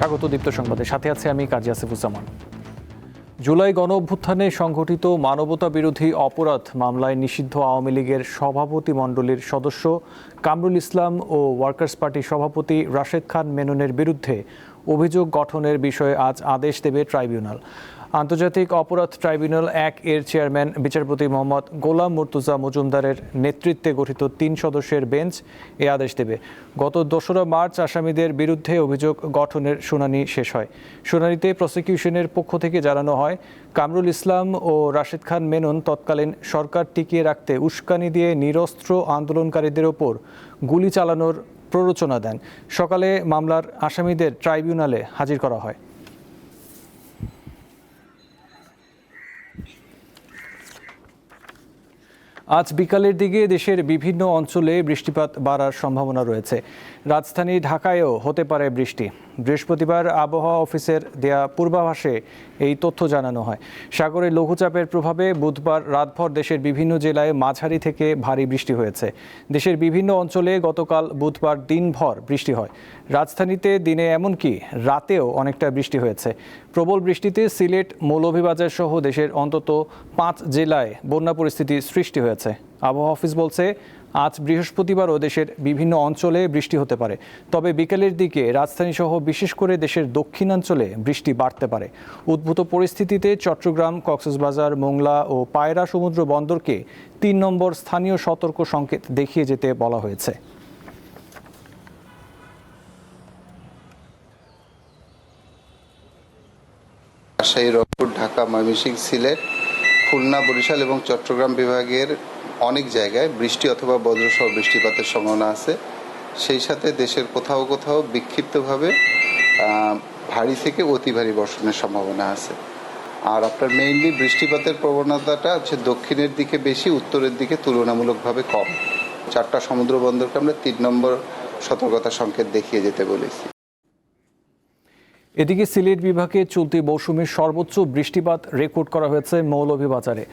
স্বাগত দীপ্ত সংবাদে, সাথে আছে আমি কাজী আসিফুজ্জামান। জুলাই গণ অভ্যুত্থানে সংঘটিত মানবতা বিরোধী অপরাধ মামলায় নিষিদ্ধ আওয়ামী লীগের সভাপতি মণ্ডলীর সদস্য কামরুল ইসলাম ও ওয়ার্কার্স পার্টির সভাপতি রাশেদ খান মেননের বিরুদ্ধে অভিযোগ গঠনের বিষয়ে আজ আদেশ দেবে ট্রাইব্যুনাল। আন্তর্জাতিক অপরাধ ট্রাইব্যুনাল ১ এর চেয়ারম্যান বিচারপতি মোহাম্মদ গোলাম মুর্তুজা মজুমদারের নেতৃত্বে গঠিত ৩ সদস্যের বেঞ্চ এ আদেশ দেবে। গত ২রা মার্চ আসামিদের বিরুদ্ধে অভিযোগ গঠনের শুনানি শেষ হয়। শুনানিতে প্রসিকিউশনের পক্ষ থেকে জানানো হয়, কামরুল ইসলাম ও রাশেদ খান মেনন তৎকালীন সরকার টিকিয়ে রাখতে উস্কানি দিয়ে নিরস্ত্র আন্দোলনকারীদের ওপর গুলি চালানোর প্ররোচনা দেন। সকালে মামলার আসামিদের ট্রাইব্যুনালে হাজির করা হয়। আজ বিকালের দিকে দেশের বিভিন্ন অঞ্চলে বৃষ্টিপাত বাড়ার সম্ভাবনা রয়েছে। রাজধানী ঢাকায়ও হতে পারে বৃষ্টি। বৃহস্পতিবার আবহাওয়া অফিসের দেয়া পূর্বাভাসে এই তথ্য জানানো হয়। সাগরে লঘুচাপের প্রভাবে বুধবার রাতভর দেশের বিভিন্ন জেলায় মাঝারি থেকে ভারী বৃষ্টি হয়েছে। দেশের বিভিন্ন অঞ্চলে গতকাল বুধবার দিনভর বৃষ্টি হয়। রাজধানীতে দিনে এমনকি রাতেও অনেকটা বৃষ্টি হয়েছে। প্রবল বৃষ্টিতে সিলেট, মৌলভীবাজার সহ দেশের অন্তত ৫ জেলায় বন্যা পরিস্থিতি সৃষ্টি হয়েছে। আবহাওয়া অফিস বলছে, আজ বৃহস্পতিবারও দেশের বিভিন্ন অঞ্চলে বৃষ্টি হতে পারে। তবে বিকেলের দিকে রাজধানী সহ বিশেষ করে দেশের দক্ষিণাঞ্চলে বৃষ্টি বাড়তে পারে। উদ্ভূত পরিস্থিতিতে চট্টগ্রাম, কক্সবাজার, মোংলা ও পায়রা সমুদ্র বন্দরকে ৩ নম্বর স্থানীয় সতর্ক সংকেত দেখিয়ে যেতে বলা হয়েছে। রাজশাহী, রংপুর, ঢাকা, ময়মনসিংহ, সিলেট, খুলনা, বরিশাল এবং চট্টগ্রাম বিভাগের অনেক জায়গায় বৃষ্টি অথবা বজ্রসহ বৃষ্টিপাতের সম্ভাবনা আছে। সেই সাথে দেশের কোথাও কোথাও বিক্ষিপ্তভাবে ভারী থেকে অতি ভারী বর্ষণের সম্ভাবনা আছে। আর আপনার মেইনলি বৃষ্টিপাতের প্রবণতাটা হচ্ছে দক্ষিণের দিকে বেশি, উত্তরের দিকে তুলনামূলকভাবে কম। 4টা সমুদ্র বন্দরকে আমরা 3 নম্বর সতর্কতা সংকেত দেখিয়ে যেতে বলেছি। এদিকে সিলেট বিভাগে চলতি মৌসুমের সর্বোচ্চ বৃষ্টিপাত রেকর্ড করা হয়েছে মৌলভীবাজারে।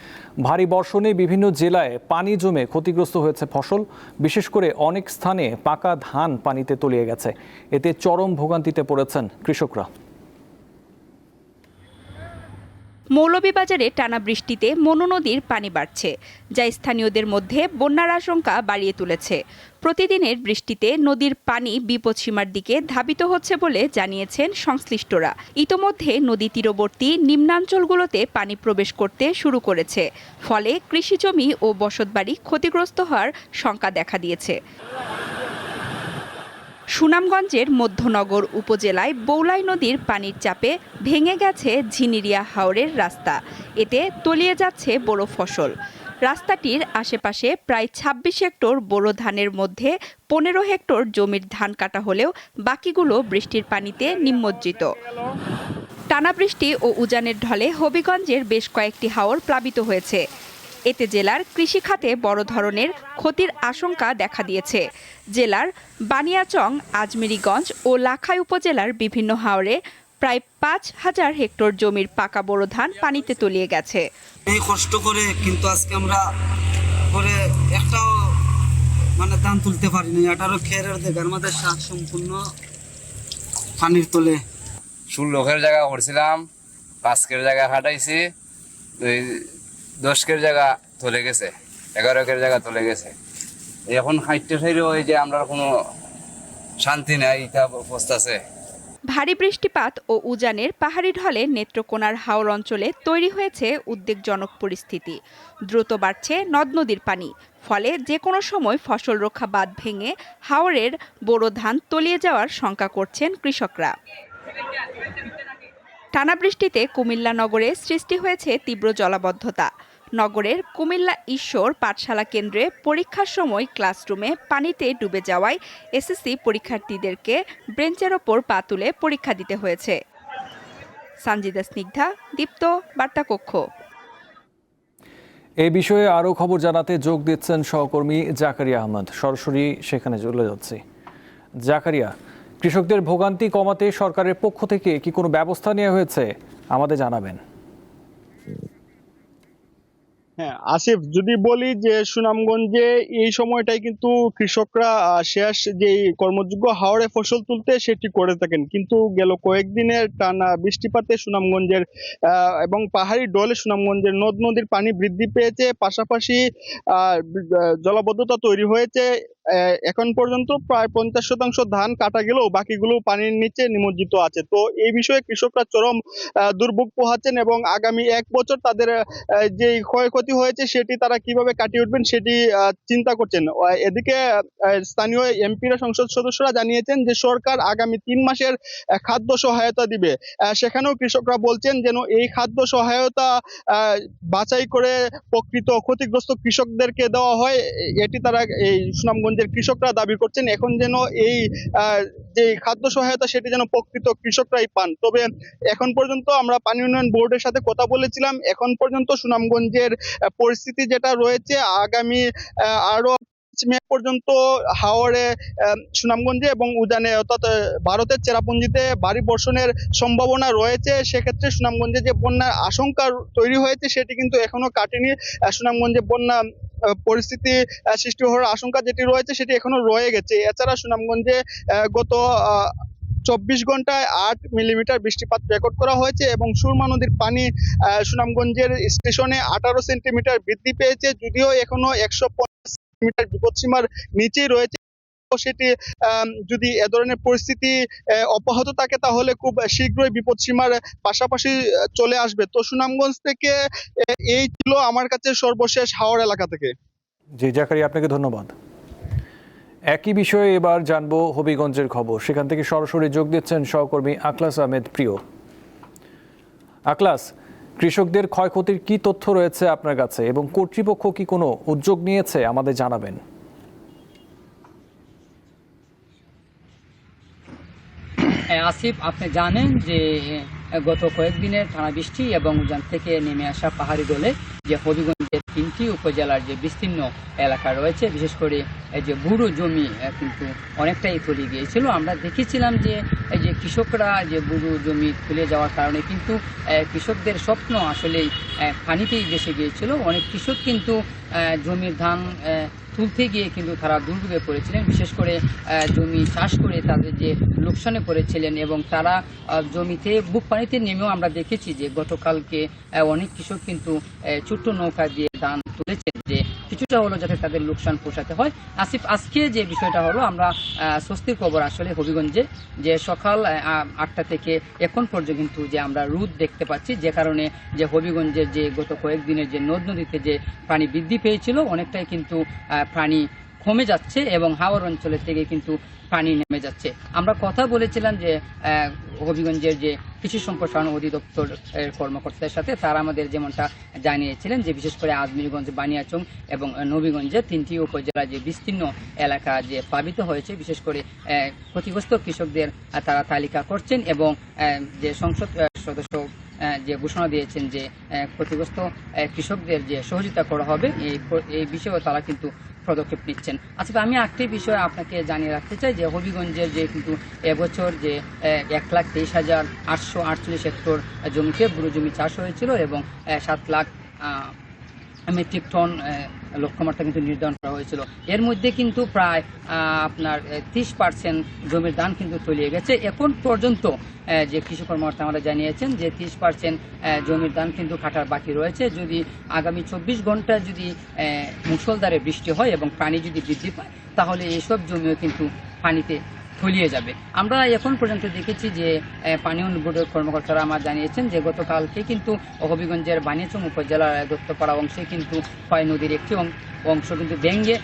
ভারী বর্ষণে বিভিন্ন জেলায় পানি জমে ক্ষতিগ্রস্ত হয়েছে ফসল। বিশেষ করে অনেক স্থানে পাকা ধান পানিতে তলিয়ে গেছে। এতে চরম ভোগান্তিতে পড়েছেন কৃষকরা। মৌলভীবাজারে টানা বৃষ্টিতে মনু নদীর পানি বাড়ছে, যা স্থানীয়দের মধ্যে বন্যার আশঙ্কা বাড়িয়ে তুলেছে। প্রতিদিনের বৃষ্টিতে নদীর পানি বিপদসীমার দিকে ধাবিত হচ্ছে বলে জানিয়েছেন সংশ্লিষ্টরা। ইতোমধ্যে নদী তীরবর্তী নিম্নাঞ্চলগুলোতে পানি প্রবেশ করতে শুরু করেছে। ফলে কৃষিজমি ও বসতবাড়ি ক্ষতিগ্রস্ত হওয়ার শঙ্কা দেখা দিয়েছে। সুনামগঞ্জের মধ্যনগর উপজেলায় বৌলাই নদীর পানির চাপে ভেঙে গেছে ঝিনিরিয়া হাওরের রাস্তা। এতে তলিয়ে যাচ্ছে বোরো ফসল। রাস্তাটির আশেপাশে প্রায় ২৬ হেক্টর বোরো ধানের মধ্যে ১৫ হেক্টর জমির ধান কাটা হলেও বাকিগুলো বৃষ্টির পানিতে নিমজ্জিত। টানা বৃষ্টি ও উজানের ঢলে হবিগঞ্জের বেশ কয়েকটি হাওর প্লাবিত হয়েছে। এতে জেলার কৃষিখাতে বড় ধরনের ক্ষতির আশঙ্কা দেখা দিয়েছে। জেলার বানিয়াচং, আজমেরীগঞ্জ ও লাখাই উপজেলার বিভিন্ন হাওরে প্রায় ৫,০০০ হেক্টর জমির পাকা বোরো ধান পানিতে তলিয়ে গেছে। এই কষ্ট করে কিন্তু আজকে আমরা করে একটাও ধান তুলতে পারিনি। এটারও খেরের দেখার মধ্যে শাক সম্পূর্ণ পানির তলে। ১৬ জায়গা করছিলাম, ৫ জায়গা হাঁটাইছি, 10 জায়গা চলে গেছে, 11 জায়গা চলে গেছে। এখন হাইটে সাইডেও এই যে আমরা কোনো শান্তি নাই, এটা অবস্থা আছে। ভারী বৃষ্টিপাত ও উজানের পাহাড়ি ঢলে নেত্রকোনার হাওর অঞ্চলে তৈরি হয়েছে উদ্বেগজনক পরিস্থিতি। দ্রুত বাড়ছে নদ নদীর পানি। ফলে যে কোনো সময় ফসল রক্ষা বাঁধ ভেঙে হাওরের বোরো ধান তলিয়ে যাওয়ার শঙ্কা করছেন কৃষকরা। টানা বৃষ্টিতে কুমিল্লা নগরে সৃষ্টি হয়েছে তীব্র জলাবদ্ধতা। নগরের কুমিল্লা ঈশ্বর পাঠশালা কেন্দ্রে পরীক্ষার সময় ক্লাসরুমে পানিতে ডুবে যাওয়ায় এসএসসি পরীক্ষার্থীদেরকে বেঞ্চের ওপর পা তুলে পরীক্ষা দিতে হয়েছে। সানজিদা স্নিগ্ধা, দীপ্ত, বার্তাকক্ষ। এই বিষয়ে আরও খবর জানাতে যোগ দিচ্ছেন সহকর্মী জাকারিয়া আহমদ। সরাসরি সেখানে চলে যাচ্ছি। জাকারিয়া, কৃষকদের ভোগান্তি কমাতে সরকারের পক্ষ থেকে কি কোনো ব্যবস্থা নেওয়া হয়েছে, আমাদের জানাবেন। হ্যাঁ আসিফ, যদি বলি যে সুনামগঞ্জে এই সময়টাই কিন্তু কৃষকরা শেষ যে কর্মযোগ্য হাওরে ফসল তুলতে সেটি করে থাকেন, কিন্তু গেল কয়েকদিনের টানা বৃষ্টিপাতে সুনামগঞ্জের এবং পাহাড়ি ডলে সুনামগঞ্জের নদ নদীর পানি বৃদ্ধি পেয়েছে, পাশাপাশি জলাবদ্ধতা তৈরি হয়েছে। এখন পর্যন্ত প্রায় 50% ধান কাটা গেলেও বাকিগুলো পানির নিচে নিমজ্জিত আছে। তো এই বিষয়ে কৃষকরা চরম দুর্ভোগ পোহাচ্ছেন এবং আগামী 1 বছর তাদের যে ক্ষয়ক্ষতি হয়েছে সেটি তারা কিভাবে কাটিয়ে উঠবেন সেটি চিন্তা করছেন। এদিকে স্থানীয় এমপিরা, সংসদ সদস্যরা জানিয়েছেন যে সরকার আগামী 3 মাসের খাদ্য সহায়তা দিবে। সেখানেও কৃষকরা বলছেন যেন এই খাদ্য সহায়তা বাছাই করে প্রকৃত ক্ষতিগ্রস্ত কৃষকদেরকে দেওয়া হয়, এটি তারা এই সুনামগঞ্জের কৃষকরা দাবি করছেন। এখন যেন এই যে খাদ্য সহায়তা সেটি যেন প্রকৃত কৃষকরাই পান। তবে এখন পর্যন্ত আমরা পানি উন্নয়ন বোর্ডের সাথে কথা বলেছিলাম, এখন পর্যন্ত সুনামগঞ্জের পরিস্থিতি যেটা রয়েছে, আগামী আরো মে পর্যন্ত হাওড়ে, সুনামগঞ্জে এবং উজানে অর্থাৎ ভারতের চেরাপুঞ্জিতে ভারী বর্ষণের সম্ভাবনা রয়েছে। সেক্ষেত্রে সুনামগঞ্জে যে বন্যার আশঙ্কা তৈরি হয়েছে সেটি কিন্তু এখনো কাটেনি। সুনামগঞ্জে বন্যা পরিস্থিতি সৃষ্টি হওয়ার আশঙ্কা যেটি রয়েছে সেটি এখনো রয়ে গেছে। এছাড়া সুনামগঞ্জে গত 24 ঘন্টায় 8 মিলিমিটার বৃষ্টিপাত রেকর্ড করা হয়েছে এবং সুরমা নদীর পানি সুনামগঞ্জের স্টেশনে 18 সেন্টিমিটার বৃদ্ধি পেয়েছে, যদিও এখনো 150 সেন্টিমিটার বিপদসীমার নিচেই রয়েছে। সেটি যদি এ ধরনের পরিস্থিতি অব্যাহত থাকে তাহলে খুব শীঘ্রই বিপদসীমার পাশাপাশি চলে আসবে। তো সুনামগঞ্জ থেকে এই ছিল আমার কাছে সর্বশেষ হাওড় এলাকা থেকে। জি জাকারিয়া, আপনাকে ধন্যবাদ। একই বিষয়ে এবার জানবো হবিগঞ্জের খবর। সেখান থেকে সরাসরি যোগ দিচ্ছেন সহকর্মী আখলাস আহমেদ প্রিয়। আখলাস, কৃষকদের ক্ষয়ক্ষতির কি তথ্য রয়েছে আপনার কাছে এবং কর্তৃপক্ষ কি কোনো উদ্যোগ নিয়েছে আমাদের জানাবেন। আসিফ, আপনি জানেন যে গত কয়েকদিনের টানা বৃষ্টি এবং উজান থেকে নেমে আসা পাহাড়ি ডলে যে হবিগঞ্জের 3টি উপজেলার যে বিস্তীর্ণ এলাকা রয়েছে, বিশেষ করে এই যে বুড়ো জমি কিন্তু অনেকটাই তলিয়ে গিয়েছিল। আমরা দেখেছিলাম যে এই যে কৃষকরা যে বুড়ো জমি তুলে যাওয়ার কারণে কিন্তু কৃষকদের স্বপ্ন আসলেই পানিতেই ভেসে গিয়েছিল। অনেক কৃষক কিন্তু জমির ধান তুলতে গিয়ে কিন্তু তারা দুর্ভোগে পড়েছিলেন, বিশেষ করে জমি চাষ করে তাদের যে লোকসানে পড়েছিলেন এবং তারা জমিতে বুক পানিতে নেমেও আমরা দেখেছি যে গতকালকে অনেক কৃষক কিন্তু ছোট্ট নৌকা দিয়ে ধান তুলেছেন যে কিছুটা হলো যাতে তাদের লোকসান পোষাতে হয়। আসিফ, আজকে যে বিষয়টা হলো, আমরা স্বস্তির খবর আসলে হবিগঞ্জে যে সকাল 8টা থেকে এখন পর্যন্ত কিন্তু যে আমরা রোদ দেখতে পাচ্ছি, যে কারণে যে হবিগঞ্জের যে গত কয়েকদিনের যে নদ নদীতে যে পানি বৃদ্ধি পেয়েছিল অনেকটাই কিন্তু পানি কমে যাচ্ছে এবং হাওড় অঞ্চলের থেকে কিন্তু পানি নেমে যাচ্ছে। আমরা কথা বলেছিলাম যে হবিগঞ্জের যে কৃষি সম্প্রসারণ অধিদপ্তর কর্মকর্তাদের সাথে, তারা আমাদের যেমনটা জানিয়েছিলেন যে বিশেষ করে আজমিরগঞ্জ, বানিয়াচং এবং নবীগঞ্জে 3টি উপজেলা যে বিস্তীর্ণ এলাকা যে প্লাবিত হয়েছে, বিশেষ করে ক্ষতিগ্রস্ত কৃষকদের তারা তালিকা করছেন এবং যে সংসদ সদস্য যে ঘোষণা দিয়েছেন যে ক্ষতিগ্রস্ত কৃষকদের যে সহযোগিতা করা হবে, এই বিষয়েও তারা কিন্তু পদক্ষেপ নিচ্ছেন। আচ্ছা, আমি একটি বিষয় আপনাকে জানিয়ে রাখতে চাই যে হবিগঞ্জের যে কিন্তু এবছর যে 1,23,848 হেক্টর জমিতে বুড়ো জমি চাষ হয়েছিল এবং 7 লাখ মেট্রিক টন লক্ষ্যমাত্রা কিন্তু নির্ধারণ করা হয়েছিল। এর মধ্যে কিন্তু প্রায় আপনার 30% জমির ধান কিন্তু তলিয়ে গেছে। এখন পর্যন্ত যে কৃষি কর্মকর্তা আমরা জানিয়েছেন যে 30% জমির ধান কিন্তু কাটার বাকি রয়েছে। যদি আগামী 24 ঘন্টা যদি মুষলধারে বৃষ্টি হয় এবং পানি যদি বৃদ্ধি পায় তাহলে এইসব জমিও কিন্তু পানিতে তলিয়ে যাবে। আমরা এখন পর্যন্ত দেখেছি যে পানি উন্নয়ন বোর্ডের কর্মকর্তারা আমার জানিয়েছেন যে গতকালকে কিন্তু হবিগঞ্জের বানিয়াচং উপজেলার দত্তপাড়া অংশে কিন্তু খয় নদীর একটি অংশ কিন্তু ভেঙে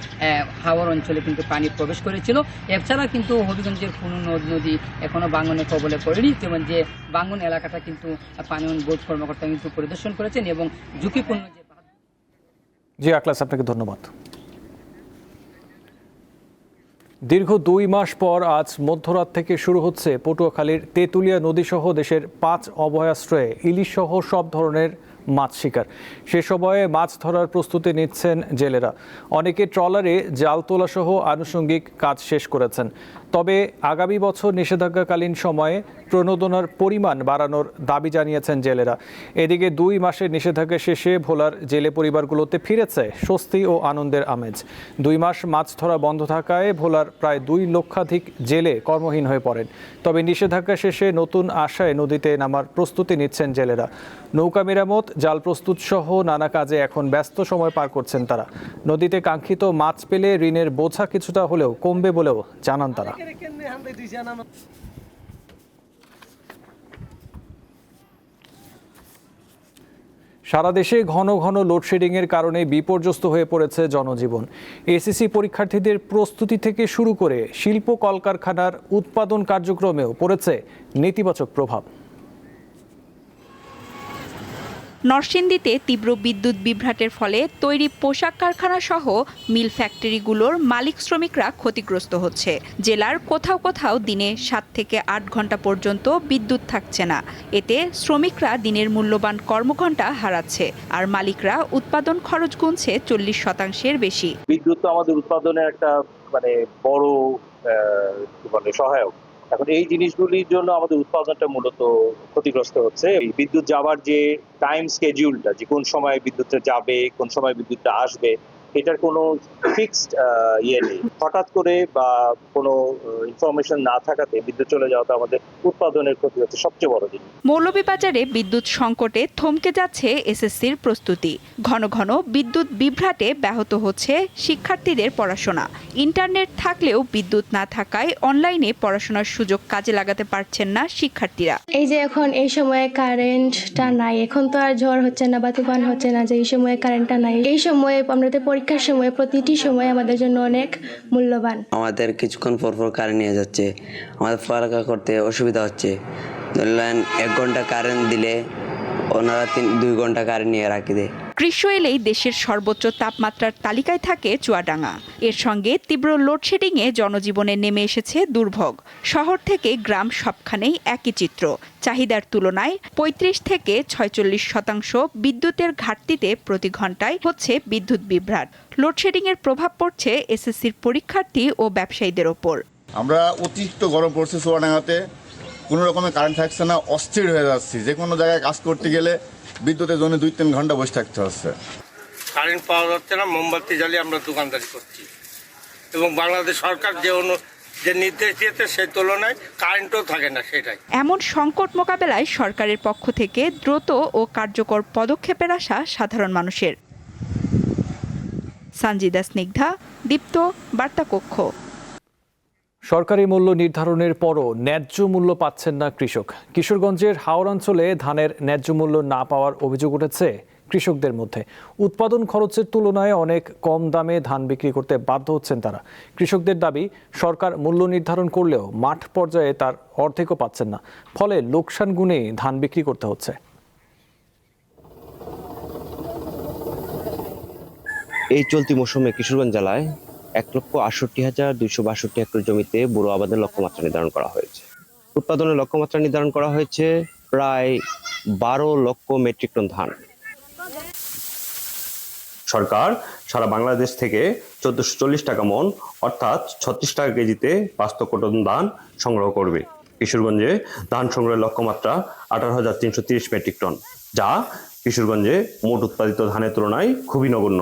হাওড় অঞ্চলে কিন্তু পানি প্রবেশ করেছিল। এছাড়া কিন্তু হবিগঞ্জের কোনো নদ নদী এখনো ভাঙনের কবলে পড়েনি, যেমন যে ভাঙন এলাকাটা কিন্তু পানি উন্নয়ন বোর্ড কর্মকর্তা কিন্তু পরিদর্শন করেছেন এবং ঝুঁকিপূর্ণ যে। জি আখলাস, আপনাকে ধন্যবাদ। দীর্ঘ 2 মাস পর আজ মধ্যরাত থেকে শুরু হচ্ছে পটুয়াখালীর তেঁতুলিয়া নদীসহ দেশের 5 অভয়াশ্রয়ে ইলিশ সহ সব ধরনের মাছ শিকার। সে সময়ে মাছ ধরার প্রস্তুতি নিচ্ছেন জেলেরা। অনেকে ট্রলারে জাল তোলা সহ আনুষঙ্গিক কাজ শেষ করেছেন। তবে আগামী বছর নিষেধাজ্ঞাকালীন সময়ে প্রণোদনার পরিমাণ বাড়ানোর দাবি জানিয়েছেন জেলেরা। এদিকে 2 মাসের নিষেধাজ্ঞা শেষে ভোলার জেলে পরিবারগুলোতে ফিরেছে স্বস্তি ও আনন্দের আমেজ। 2 মাস মাছ ধরা বন্ধ থাকায় ভোলার প্রায় 2 লক্ষাধিক জেলে কর্মহীন হয়ে পড়েন। তবে নিষেধাজ্ঞা শেষে নতুন আশায় নদীতে নামার প্রস্তুতি নিচ্ছেন জেলেরা। নৌকা মেরামত, জাল প্রস্তুত সহ নানা কাজে এখন ব্যস্ত সময় পার করছেন তারা। নদীতে কাঙ্ক্ষিত মাছ পেলে ঋণের বোঝা কিছুটা হলেও কমবে বলেও জানান তারা। সারা দেশে ঘন ঘন লোডশেডিংয়ের কারণে বিপর্যস্ত হয়ে পড়েছে জনজীবন। এসএসসি পরীক্ষার্থীদের প্রস্তুতি থেকে শুরু করে শিল্প কলকারখানার উৎপাদন কার্যক্রমেও পড়েছে নেতিবাচক প্রভাব। নরসিংদীতে তীব্র বিদ্যুৎ বিভ্রাটের ফলে তৈরি পোশাক কারখানা সহ মিল ফ্যাক্টরিগুলোর মালিক শ্রমিকরা ক্ষতিগ্রস্ত হচ্ছে। জেলার কোথাও কোথাও দিনে 7 থেকে 8 ঘন্টা পর্যন্ত বিদ্যুৎ থাকছে না। এতে শ্রমিকরা দিনের মূল্যবান কর্মঘণ্টা হারাচ্ছে, আর মালিকরা উৎপাদন খরচ গুনছে 40% বেশি। বিদ্যুৎ তো আমাদের উৎপাদনের একটা বড় সহায়ক। এখন এই জিনিসগুলির জন্য আমাদের উৎপাদনটা মূলত ক্ষতিগ্রস্ত হচ্ছে। এই বিদ্যুৎ যাওয়ার যে টাইম স্কেডিউলটা, যে কোন সময় বিদ্যুৎটা যাবে, কোন সময় বিদ্যুৎটা আসবে, এটার কোনো ফিক্সড নেই। হঠাৎ করে বা কোনো ইনফরমেশন না থাকাতে বিদ্যুৎ চলে যাওয়াতে আমাদের উৎপাদনের ক্ষতি হচ্ছে সবচেয়ে বড় জিনিস। মৌলভীবাজারে বিদ্যুৎ সংকটে থমকে যাচ্ছে এসএসসির প্রস্তুতি। ঘন ঘন বিদ্যুৎ বিভ্রাটে ব্যাহত হচ্ছে শিক্ষার্থীদের পড়াশোনা। ইন্টারনেট থাকলেও বিদ্যুৎ না থাকায় অনলাইনে পড়াশোনার সুযোগ কাজে লাগাতে পারছেন না শিক্ষার্থীরা। এই যে এখন এই সময়ে কারেন্টটা নাই, এখন তো আর ঝড় হচ্ছে না বা তুফান হচ্ছে না যে এই সময়ে কারেন্টটা নাই। এই সময়ে আমাদের পরীক্ষার সময় প্রতিটি সময় আমাদের জন্য অনেক মূল্যবান। আমাদের কিছুক্ষণ পর পর কারেন্ট নিয়ে যাচ্ছে, আমাদের পড়ালেখা করতে অসুবিধা হচ্ছে। ধরলেন 1 ঘন্টা কারেন্ট দিলে ওনারা 2 ঘন্টা কারেন্ট নিয়ে রাখি দেয়। গ্রীষ্ম এলেই দেশের সর্বোচ্চ তাপমাত্রার তালিকায় থাকে চুয়াডাঙ্গা। এর সঙ্গে তীব্র লোডশেডিংয়ে জনজীবনে নেমে এসেছে দুর্ভোগ। শহর থেকে গ্রাম সবখানেই একই চিত্র। চাহিদার তুলনায় 35 থেকে 46% বিদ্যুতের ঘাটতিতে প্রতি ঘন্টায় হচ্ছে বিদ্যুৎ বিভ্রাট। লোডশেডিংয়ের প্রভাব পড়ছে এসএসসির পরীক্ষার্থী ও ব্যবসায়ীদের ওপর। আমরা অতিরিক্ত গরম পড়ছে চুয়াডাঙ্গাতে, কোনো রকমের কারেন্ট থাকছে না, অস্থির হয়ে যাচ্ছি। যে কোনো জায়গায় কাজ করতে গেলে বিদ্যুতের জন্য 2-3 ঘন্টা বসে থাকতে হচ্ছে। কারেন্ট পাওয়া যাচ্ছে না, মোমবাতি জ্বালিয়ে আমরা দোকানদারি করছি, এবং বাংলাদেশ সরকার যে নির্দেশ দিয়েছে সেই তুলনায় কারেন্টও থাকে না। সেটাই এমন সংকট মোকাবেলায় সরকারের পক্ষ থেকে দ্রুত ও কার্যকর পদক্ষেপের আশা সাধারণ মানুষের। সঞ্জিদা স্নিগ্ধা, দীপ্ত, বার্তা কক্ষ। সরকারি মূল্য নির্ধারণের পরও ন্যায্য মূল্য পাচ্ছেন না কৃষক। কিশোরগঞ্জের হাওড় অঞ্চলে ধানের ন্যায্য মূল্য না পাওয়ার অভিযোগ উঠেছে কৃষকদের মধ্যে। উৎপাদন খরচের তুলনায় অনেক কম দামে ধান বিক্রি করতে বাধ্য হচ্ছেন তারা। কৃষকদের দাবি, সরকার মূল্য নির্ধারণ করলেও মাঠ পর্যায়ে তার অর্ধেকও পাচ্ছেন না। ফলে লোকসান গুণেই ধান বিক্রি করতে হচ্ছে। এই চলতি মৌসুমে কিশোরগঞ্জ জেলায় 1,68,262 হেক্টর জমিতে বোরো আবাদের লক্ষ্যমাত্রা নির্ধারণ করা হয়েছে। উৎপাদনের লক্ষ্যমাত্রা নির্ধারণ করা হয়েছে প্রায় 12 লক্ষ মেট্রিক টন ধান। সরকার সারা বাংলাদেশ থেকে 1440 টাকা মন অর্থাৎ 36 টাকা কেজিতে 5 লক্ষ টন ধান সংগ্রহ করবে। কিশোরগঞ্জে ধান সংগ্রহের লক্ষ্যমাত্রা 18,330 মেট্রিক টন, যা কিশোরগঞ্জে মোট উৎপাদিত ধানের তুলনায় খুবই নগণ্য।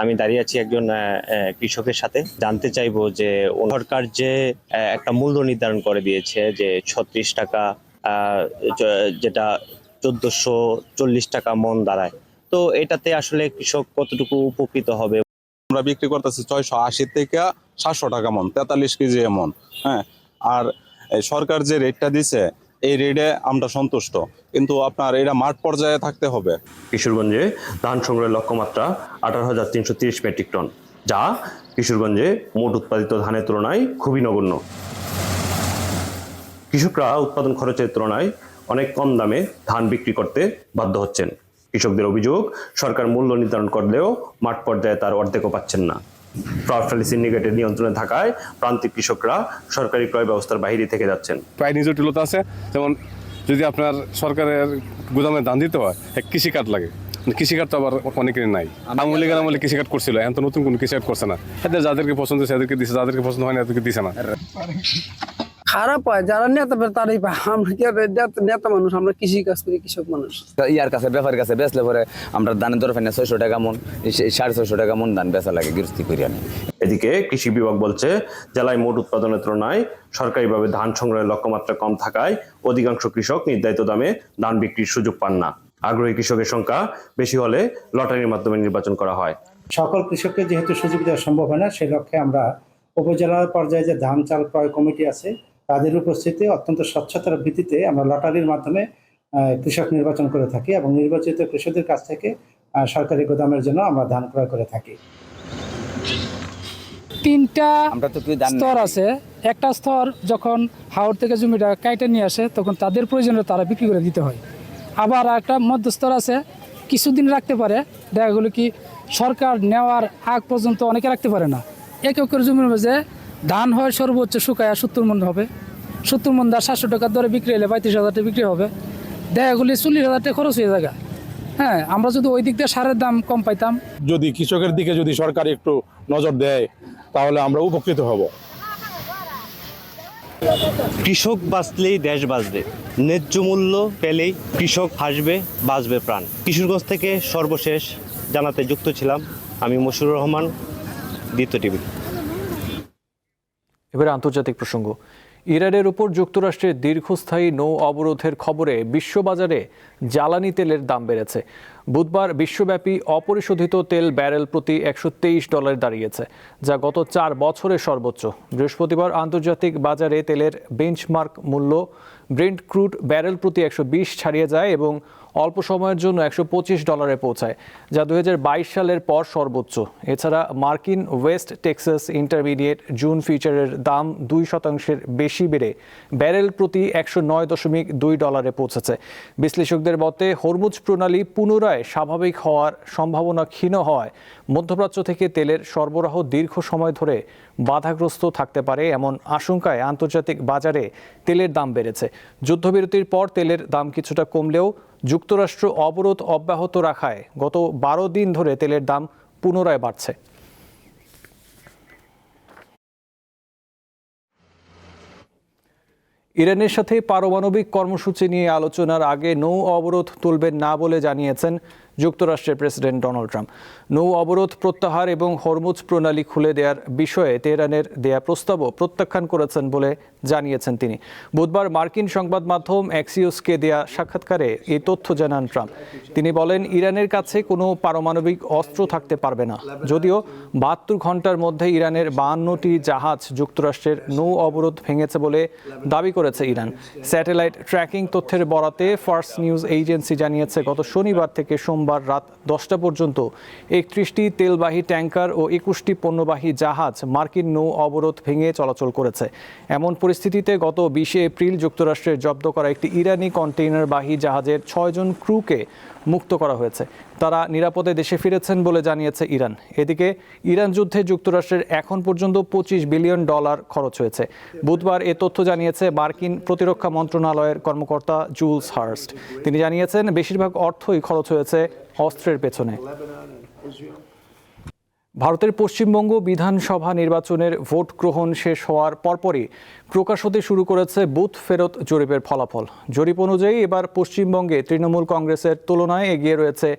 আমি দাঁড়িয়ে আছি একজন কৃষকের সাথে, জানতে চাইবো যে সরকার যে একটা মূল্য নির্ধারণ করে দিয়েছে যে 36 টাকা, যেটা 1440 টাকা মন দাঁড়ায়, তো এটাতে আসলে কৃষক কতটুকু উপকৃত হবে? আমরা বিক্রি করতেছি 680 থেকে 700 টাকা মন, 43 কেজি মন। হ্যাঁ, আর সরকার যে রেটটা দিছে এই রেটে আমরা সন্তুষ্ট, কিন্তু আপনার এটা মাঠ পর্যায়ে থাকতে হবে। কিশোরগঞ্জে ধান সংগ্রহের লক্ষ্যমাত্রা 18,330 মেট্রিক টন, যা কিশোরগঞ্জে মোট উৎপাদিত ধানের তুলনায় খুবই নগণ্য। কৃষকরা উৎপাদন খরচের তুলনায় অনেক কম দামে ধান বিক্রি করতে বাধ্য হচ্ছেন। কৃষকদের অভিযোগ, সরকার মূল্য নির্ধারণ করলেও মাঠ পর্যায়ে তার অর্ধেকও পাচ্ছেন না। প্রফেলি সিন্ডিকেটের নিয়ন্ত্রণে থাকায় প্রান্তিক কৃষকরা সরকারি ক্রয় ব্যবস্থার বাইরে থেকে যাচ্ছেন। প্রায় নিজ জটিলতা আছে, যেমন যদি আপনার সরকারের গুদামে ধান দিতে হয় এক কৃষি কার্ড লাগে, কৃষি কার্ড তো আবার অনেকেরই নাই। আমলে কৃষি কার্ড করছিল, এখন তো নতুন কোনো কৃষি কার্ড করছে না। এদের যাদেরকে পছন্দ হয়েছে এদেরকে দিচ্ছে, যাদেরকে পছন্দ হয় না এদেরকে দিচ্ছে না। খারাপ হয় যারা নেতা তারাই পায়, আমরা কি নেতা মানুষ, আমরা কৃষি কাজ করি, কৃষক মানুষ। ইয়ার কাছে ব্যাপারের কাছে বেচলে পরে আমরা ধানের দর ফাইনা 600 টাকা মন, 650 টাকা মন ধান বেচা লাগে গৃহস্থী করি আনি। এদিকে কৃষি বিভাগ বলছে জেলায় মোট উৎপাদনের তুলনায় সরকারিভাবে ধান সংগ্রহের লক্ষ্যমাত্রা কম থাকায় অধিকাংশ কৃষক নির্ধারিত দামে ধান বিক্রির সুযোগ পান না। আগ্রহী কৃষকের সংখ্যা বেশি হলে লটারির মাধ্যমে নির্বাচন করা হয়। সকল কৃষককে যেহেতু সুযোগ দেওয়া সম্ভব হয় না, সেই লক্ষ্যে আমরা উপজেলা পর্যায়ে যে ধান চাল ক্রয় কমিটি আছে তাদের উপস্থিতি অত্যন্ত স্বচ্ছতার ভিত্তিতে আমরা লটারির মাধ্যমে কৃষক নির্বাচন করে থাকি এবং নির্বাচিত কৃষকদের কাছ থেকে সরকারি গোদামের জন্য আমরা ধান ক্রয় করে থাকি। 3টা স্তর আছে। একটা স্তর যখন হাওড় থেকে জমিটা কাইটে নিয়ে আসে তখন তাদের প্রয়োজনে তারা বিক্রি করে দিতে হয়। আবার একটা মধ্যস্তর আছে, কিছুদিন রাখতে পারে, দেখা গেলো কি সরকার নেওয়ার আগ পর্যন্ত অনেকে রাখতে পারে না। একর জমির মাঝে ধান হয় সর্বোচ্চ শুকায় 70 মণ হবে, 70 মণ ধান 700 টাকার দরে বিক্রি হলে 35,000 টাকা বিক্রি হবে, দেখা গেলে 40,000 টাকা খরচ হয়ে যায়। হ্যাঁ, আমরা যদি ওই দিক দিয়ে সারের দাম কম পাইতাম, যদি কৃষকের দিকে যদি সরকার একটু নজর দেয় তাহলে আমরা উপকৃত হব। কৃষক বাঁচলেই দেশ বাঁচবে, ন্যায্য মূল্য পেলেই কৃষক হাসবে, বাঁচবে প্রাণ। কিশোরগঞ্জ থেকে সর্বশেষ জানাতে যুক্ত ছিলাম আমি মশিউর রহমান, দ্বিতীয় টিভি। এবারে আন্তর্জাতিক প্রসঙ্গ। ইরানের উপর যুক্তরাষ্ট্রের দীর্ঘস্থায়ী নৌ অবরোধের খবরে বিশ্ববাজারে জ্বালানি তেলের দাম বেড়েছে। বুধবার বিশ্বব্যাপী অপরিশোধিত তেল ব্যারেল প্রতি $123 দাঁড়িয়েছে, যা গত 4 বছরের সর্বোচ্চ। বৃহস্পতিবার আন্তর্জাতিক বাজারে তেলের বেঞ্চমার্ক মূল্য ব্রেন্ট ক্রুড ব্যারেল প্রতি 120 ছাড়িয়ে যায় এবং অল্প সময়ের জন্য $125 পৌঁছায়, যা 2022 সালের পর সর্বোচ্চ। এছাড়া মার্কিন ওয়েস্ট টেক্সাস ইন্টারমিডিয়েট জুন ফিউচারের দাম 2% বেশি বেড়ে ব্যারেল প্রতি $109.2 পৌঁছেছে। বিশ্লেষকদের মতে হরমুজ প্রণালী পুনরায় স্বাভাবিক হওয়ার সম্ভাবনা ক্ষীণ হওয়ায় মধ্যপ্রাচ্য থেকে তেলের সরবরাহ দীর্ঘ সময় ধরে বাধাগ্রস্ত থাকতে পারে, এমন আশঙ্কায় আন্তর্জাতিক বাজারে তেলের দাম বেড়েছে। যুদ্ধবিরতির পর তেলের দাম কিছুটা কমলেও যুক্তরাষ্ট্র অবরোধ অব্যাহত রাখায় গত 12 দিন ধরে তেলের দাম পুনরায় বাড়ছে। ইরানের সাথে পারমাণবিক কর্মসূচি নিয়ে আলোচনার আগে নৌ অবরোধ তুলবেন না বলে জানিয়েছেন যুক্তরাষ্ট্রের প্রেসিডেন্ট ডোনাল্ড ট্রাম্প। নৌ অবরোধ প্রত্যাহার এবং হরমুজ প্রণালী খুলে দেওয়ার বিষয়ে তেহরানের দেয়া প্রস্তাবও প্রত্যাখ্যান করেছেন বলে জানিয়েছেন তিনি। বুধবার মার্কিন সংবাদ মাধ্যম অ্যাক্সিওসকে দেয়া সাক্ষাৎকারে এই তথ্য জানান ট্রাম্প। তিনি বলেন, ইরানের কাছে কোনো পারমাণবিক অস্ত্র থাকতে পারবে না। যদিও 72 ঘন্টার মধ্যে ইরানের 52টি জাহাজ যুক্তরাষ্ট্রের নৌ অবরোধ ভেঙেছে বলে দাবি করেছে ইরান। স্যাটেলাইট ট্র্যাকিং তথ্যের বরাতে ফার্স্ট নিউজ এজেন্সি জানিয়েছে, গত শনিবার থেকে সোমবার রাত 10টা পর্যন্ত 31টি তেলবাহী ট্যাঙ্কার ও 21টি পণ্যবাহী জাহাজ মার্কিন নৌ অবরোধ ভেঙে চলাচল করেছে। এমন পরিস্থিতিতে গত 20 এপ্রিল যুক্তরাষ্ট্রের জব্দ করা একটি ইরানি কন্টেইনারবাহী জাহাজের 6 জন ক্রুকে মুক্ত করা হয়েছে। তারা নিরাপদে দেশে ফিরেছেন বলে জানিয়েছে ইরান। এদিকে ইরান যুদ্ধে যুক্তরাষ্ট্রের এখন পর্যন্ত $25 বিলিয়ন খরচ হয়েছে। বুধবার এ তথ্য জানিয়েছে মার্কিন প্রতিরক্ষা মন্ত্রণালয়ের কর্মকর্তা জুলস হার্স্ট। তিনি জানিয়েছেন, বেশিরভাগ অর্থই খরচ হয়েছে অস্ত্রের পেছনে। ভারতের পশ্চিমবঙ্গ বিধানসভা নির্বাচনের ভোট গ্রহণ শেষ হওয়ার পরপরই প্রকাশ হতে শুরু করেছে বুথ ফেরত জরিপের ফলাফল। জরিপ অনুযায়ী এবার পশ্চিমবঙ্গে তৃণমূল কংগ্রেসের তুলনায় এগিয়ে রয়েছে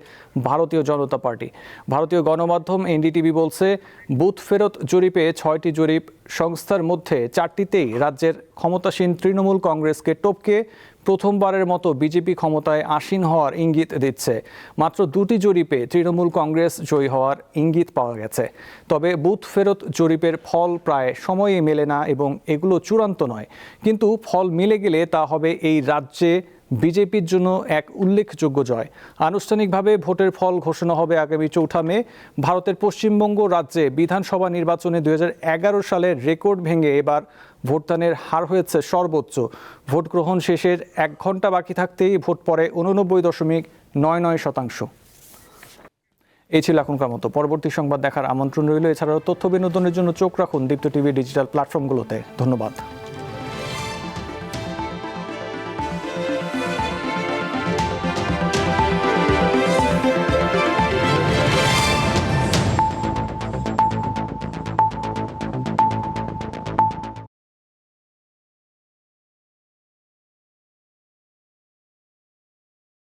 ভারতীয় জনতা পার্টি। ভারতীয় গণমাধ্যম এনডিটিভি বলছে, বুথ ফেরত জরিপে 6টি জরিপ সংস্থার মধ্যে 4টিতেই রাজ্যের ক্ষমতাসীন তৃণমূল কংগ্রেসকে টপকে প্রথমবারের মতো বিজেপি ক্ষমতায় আসীন হওয়ার ইঙ্গিত দিচ্ছে। মাত্র 2টি জরিপে তৃণমূল কংগ্রেস জয়ী হওয়ার ইঙ্গিত পাওয়া গেছে। তবে বুথ ফেরত জরিপের ফল প্রায় সময়ে মেলে না এবং এগুলো চূড়ান্ত নয়। কিন্তু ফল মিলে গেলে তা হবে এই রাজ্যে বিজেপির জন্য এক উল্লেখযোগ্য জয়। আনুষ্ঠানিকভাবে ভোটের ফল ঘোষণা হবে আগামী 4 মে। ভারতের পশ্চিমবঙ্গ রাজ্যে বিধানসভা নির্বাচনে 2011 সালের রেকর্ড ভেঙে এবার ভোটদানের হার হয়েছে সর্বোচ্চ। ভোট গ্রহণ শেষের 1 ঘন্টা বাকি থাকতেই ভোট পড়ে 89.99%। এই ছিল এখনকার মতো। পরবর্তী সংবাদ দেখার আমন্ত্রণ রইল। এছাড়াও তথ্য বিনোদনের জন্য চোখ রাখুন দীপ্ত টিভি ডিজিটাল প্ল্যাটফর্মগুলোতে। ধন্যবাদ।